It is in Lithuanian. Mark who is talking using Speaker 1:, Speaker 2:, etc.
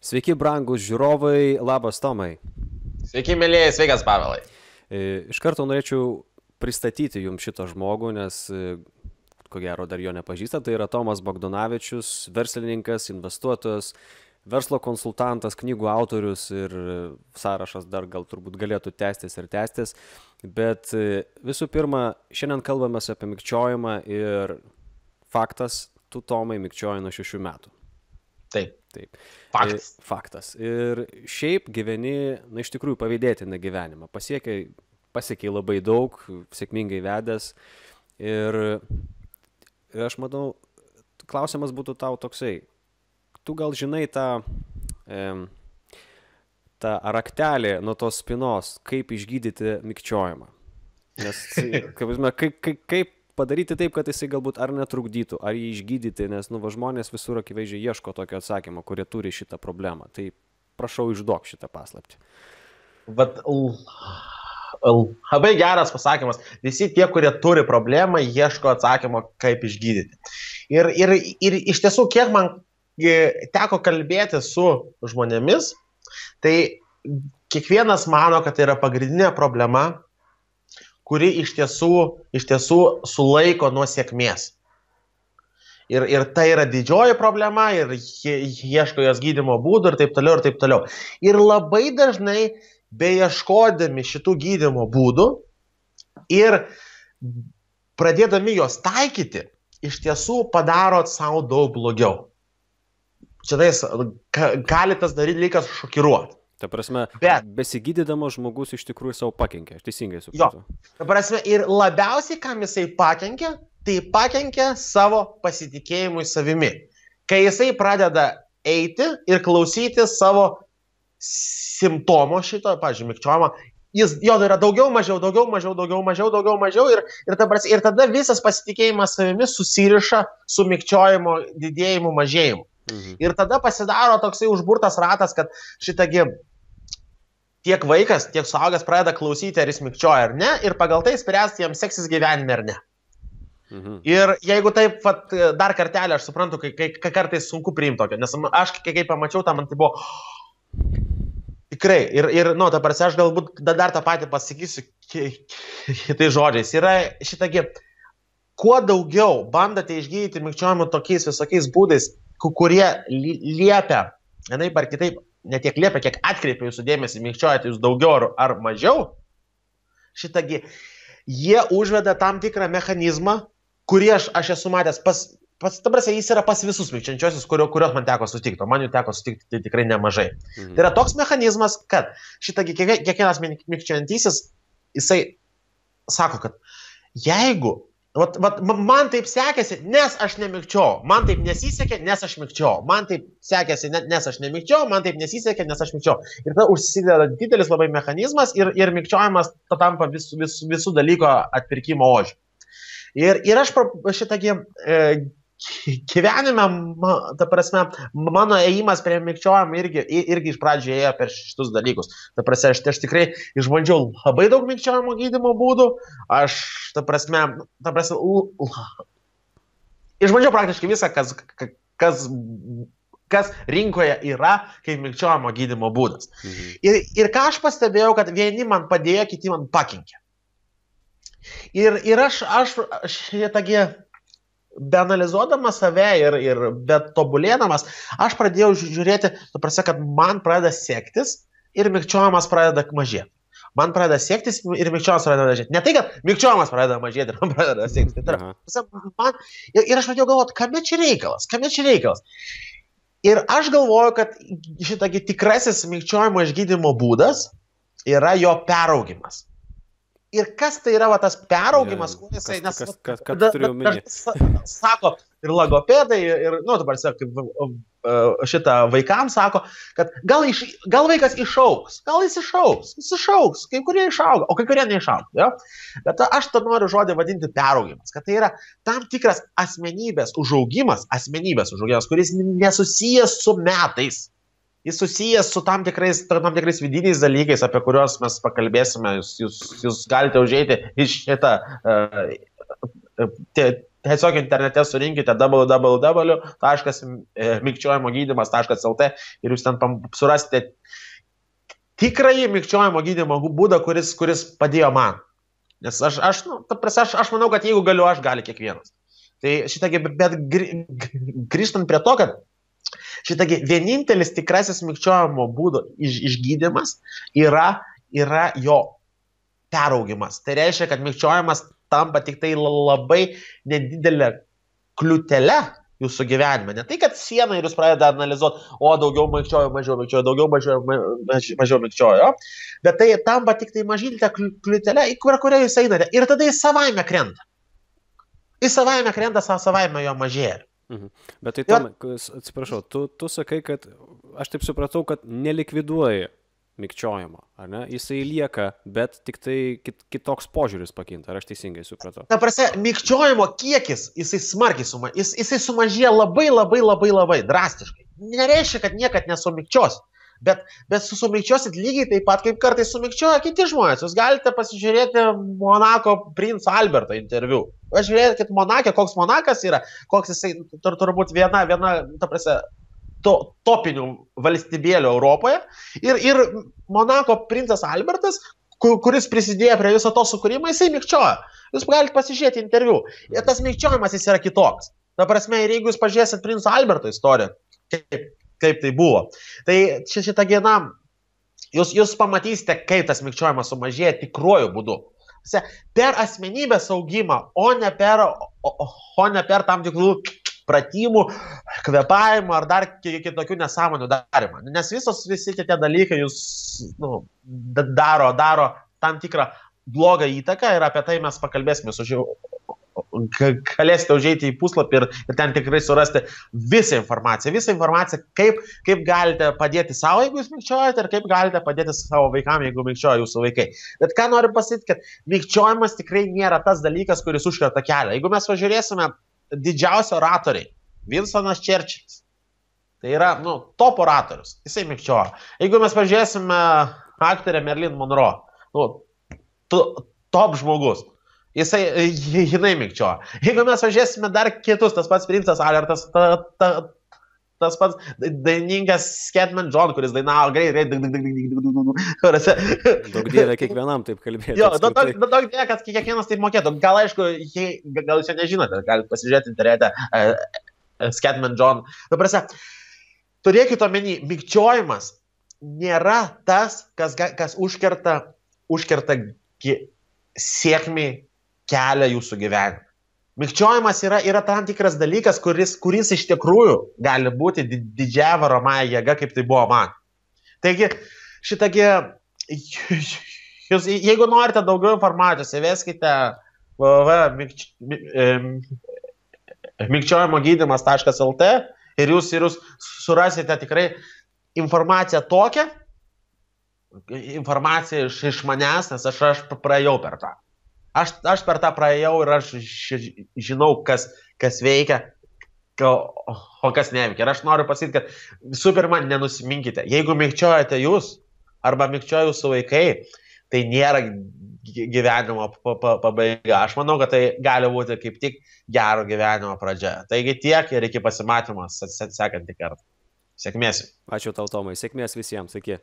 Speaker 1: Sveiki, brangus žiūrovai, labas Tomai.
Speaker 2: Sveiki, mėlyje, sveikas, Pavelai.
Speaker 1: Iš karto norėčiau pristatyti jums šitą žmogų, nes ko gero dar jo nepažįsta. Tai yra Tomas Bogdanovičius, verslininkas, investuotojas, verslo konsultantas, knygų autorius ir sąrašas dar gal turbūt galėtų tęstis ir tęstis. Bet visų pirma, šiandien kalbame apie mikčiojimą ir faktas, tu Tomai mikčioji nuo 6 metų.
Speaker 2: Taip.
Speaker 1: Faktas. Ir šiaip gyveni, iš tikrųjų pavydėtiną gyvenimą. Pasiekei labai daug, sėkmingai vedęs. Ir aš manau, klausimas būtų tau toksai. Tu gal žinai tą raktelį nuo tos spinos, kaip išgydyti mikčiojimą. Nes, kaip padaryti taip, kad jisai galbūt ar netrukdytų, ar jį išgydyti, nes žmonės visur akivaizdžiai ieško tokio atsakymo, kurie turi šitą problemą. Tai prašau, išduok šitą paslaptį.
Speaker 2: Labai geras pasakymas. Visi tie, kurie turi problemą, ieško atsakymo, kaip išgydyti. Ir iš tiesų, kiek man teko kalbėti su žmonėmis, tai kiekvienas mano, kad tai yra pagrindinė problema, kuri iš tiesų sulaiko nuo sėkmės. Ir tai yra didžioji problema, ir ieško jos gydymo būdų ir taip toliau, ir taip toliau. Ir labai dažnai, beieškodami šitų gydymo būdų ir pradėdami jos taikyti, iš tiesų padarot savo daug blogiau. Čia gali tas dalykas šokiruoti.
Speaker 1: Ta prasme, besigydydamas žmogus iš tikrųjų savo pakenkia, aš teisingai suprantu.
Speaker 2: Ta prasme, ir labiausiai, kam jisai pakenkia, tai pakenkia savo pasitikėjimui savimi. Kai jisai pradeda eiti ir klausyti savo simptomo šito, pavyzdžiui, mikčiojimo, jo yra daugiau, mažiau, ir tada visas pasitikėjimas savimi susiriša su mikčiojimo didėjimu, mažėjimu. Ir tada pasidaro toksai užburtas ratas, kad šitagi tiek vaikas, tiek suaugęs pradeda klausyti, ar jis mikčioja ar ne, ir pagal tai spręsti, jam seksis gyvenime ar ne. Ir jeigu taip, dar kartelį, aš suprantu, kai kartais sunku priimti tokio, nes aš kai pamačiau tą, man tai buvo tikrai, ta prasme, aš galbūt dar tą patį pasakysiu kitais žodžiais. Yra šitagi, kuo daugiau bandote išgydyti mikčiojimą tokiais visokiais būdais, kurie liepia, vienaip ar kitaip, ne tiek liepia, kiek atkreipia jūsų dėmesį, mikčiojate jūs daugiau ar mažiau, šitagi, jie užveda tam tikrą mechanizmą, kurį aš esu matęs ta prasme, jis yra pas visus mikčiojančiosius, kurios man teko sutikti, o man jų teko sutikti tai tikrai nemažai. Tai yra toks mechanizmas, kad šitagi kiekvienas mikčiojantysis, jisai sako, kad jeigu man taip sekėsi, nes aš nemikčiau, man taip nesisekė, nes aš mikčiau, man taip sekėsi, nes aš nemikčiau, man taip nesisekė, nes aš mikčiau. Ir tada užsideda didelis labai mechanizmas ir mikčiojimas tampa visų dalyko atpirkimo ožiu. Ir aš šitagi gyvenime, ta prasme, mano ėjimas prie mikčiojimo irgi iš pradžių ėjo per šitus dalykus. Ta prasme, aš tikrai išbandžiau labai daug mikčiojimo gydymo būdų, aš, ta prasme, išbandžiau praktiškai visą, kas rinkoje yra kaip mikčiojimo gydymo būdas. Ir ką aš pastebėjau, kad vieni man padėjo, kiti man pakenkė. Ir aš šitagi, beanalizuodamas save ir betobulėdamas, aš pradėjau žiūrėti, kad man pradeda sektis ir mikčiojimas pradeda mažėti. Man pradeda sektis ir mikčiojimas pradeda mažėti. Ne tai, kad mikčiojimas pradeda mažėti ir man pradeda sektis. Ir aš pradėjau galvoti, kame čia reikalas. Ir aš galvoju, kad šitagi tikrasis mikčiojimo išgydymo būdas yra jo peraugimas. Ir kas tai yra tas peraugimas, kur jisai, nes sako ir logopedai, ir, dabar šitą vaikams sako, kad gal vaikas išaugs, jis išaugs, kai kurie išauga, o kai kurie neišauga. Ja? Bet aš tą noriu žodį vadinti peraugimas, kad tai yra tam tikras asmenybės užaugimas, kuris nesusijęs su metais. Jis susijęs su tam tikrais vidiniais dalykais, apie kuriuos mes pakalbėsime. Jūs galite užeiti iš šitą tiesiog internete surinkite www.mikčiojimogydymas.lt ir jūs ten surasite tikrąjį mikčiojimo gydymo būdą, kuris padėjo man. Nes aš manau, kad jeigu galiu, aš gali kiekvienas. Tai šitągi, bet grįžtant prie to, kad šitągi vienintelis tikrasis mikčiojimo būdo išgydymas yra jo peraugimas. Tai reiškia, kad mikčiojimas tampa tik tai labai nedidelė kliūtelė jūsų gyvenime. Ne tai, kad siena ir jūs pradeda analizuoti, o daugiau mikčiojo, mažiau mikčiojo, daugiau mažiau mikčiojo, bet tai tampa tik tai mažytė kliūtelė, į kurią jūs einate. Ir tada jis savaime krenta. Jis savaime krenta, savaime jo mažėja.
Speaker 1: Bet tai, Tomai, atsiprašau, tu sakai, kad aš taip supratau, kad nelikviduoji mikčiojimo, ar ne? Jisai lieka, bet tik tai kitoks požiūris pakinta, ar aš teisingai supratau?
Speaker 2: Ta prasme, mikčiojimo kiekis, jisai smarkiai jisai sumažėja labai drastiškai. Nereiškia, kad niekad nesumikčios, bet sumikčiosit lygiai taip pat, kaip kartais sumikčioja kiti žmonės. Jūs galite pasižiūrėti Monako princo Alberto interviu. Pažiūrėkit Monake, koks Monakas yra, koks jisai turbūt viena, ta prasme, topinių valstybėlių Europoje ir Monako princas Albertas, kuris prisidėjo prie viso to sukūrimo, jisai mikčioja. Jūs galite pasižiūrėti interviu. Ir tas mikčiojimas jis yra kitoks. Ta prasme, ir jeigu jūs pažiūrėsit princo Alberto istoriją, kaip tai buvo, tai šitą dieną jūs pamatysite, kaip tas mikčiojimas sumažėja tikruoju būdu. Per asmenybės augimą, o ne per tam tikrų pratimų, kvėpavimų ar dar kitokių nesąmonių darimą. Nes visi tie dalykai jūs daro tam tikrą blogą įtaką ir apie tai mes pakalbėsime. Galėsite užeiti į puslapį ir ten tikrai surasti visą informaciją, kaip galite padėti savo, jeigu jūs mikčiojate, ir kaip galite padėti savo vaikams, jeigu mikčioja jūsų vaikai. Bet ką noriu pasakyti, kad mikčiojimas tikrai nėra tas dalykas, kuris užkerta kelią. Jeigu mes pažiūrėsime didžiausi oratoriai, Winstonas Churchillis, tai yra, top oratorius, jisai mikčioja. Jeigu mes pažiūrėsime aktorę Marilyn Monroe, top žmogus, jinai mikčioja. Jeigu mes pažiūrėsime dar kitus, tas pats princas Albertas, tas pats dainingas Scatman John, kuris dainavo greit.
Speaker 1: Daug dievė kiekvienam taip kalbėti.
Speaker 2: Jo, daug dievė, kad kiekvienas taip mokėtų. Gal aišku, gal jūs čia nežinote, galite pasižiūrėti internete Scatman John. Turėkite omeny, mikčiojimas nėra tas, kas užkerta sėkmį kelią jūsų gyvenimą. Mikčiojimas yra tam tikras dalykas, kuris iš tikrųjų gali būti didžiąja varomąja jėga, kaip tai buvo man. Taigi, jeigu norite daugiau informacijos, įveskite mikčiojimogydymas.lt ir jūs surasite tikrai informaciją tokią, informaciją iš manęs, nes aš praėjau per tą. Aš per tą praėjau ir aš žinau, kas veikia, o kas neveikia. Ir aš noriu pasakyti, kad visų pirma, nenusiminkite. Jeigu mikčiojate jūs arba mikčioja jūsų vaikai, tai nėra gyvenimo pabaiga. Aš manau, kad tai gali būti kaip tik gero gyvenimo pradžia. Taigi tiek ir iki pasimatymo sekantį kartą. Sėkmės.
Speaker 1: Ačiū tau, Tomai. Sėkmės visiems. Iki.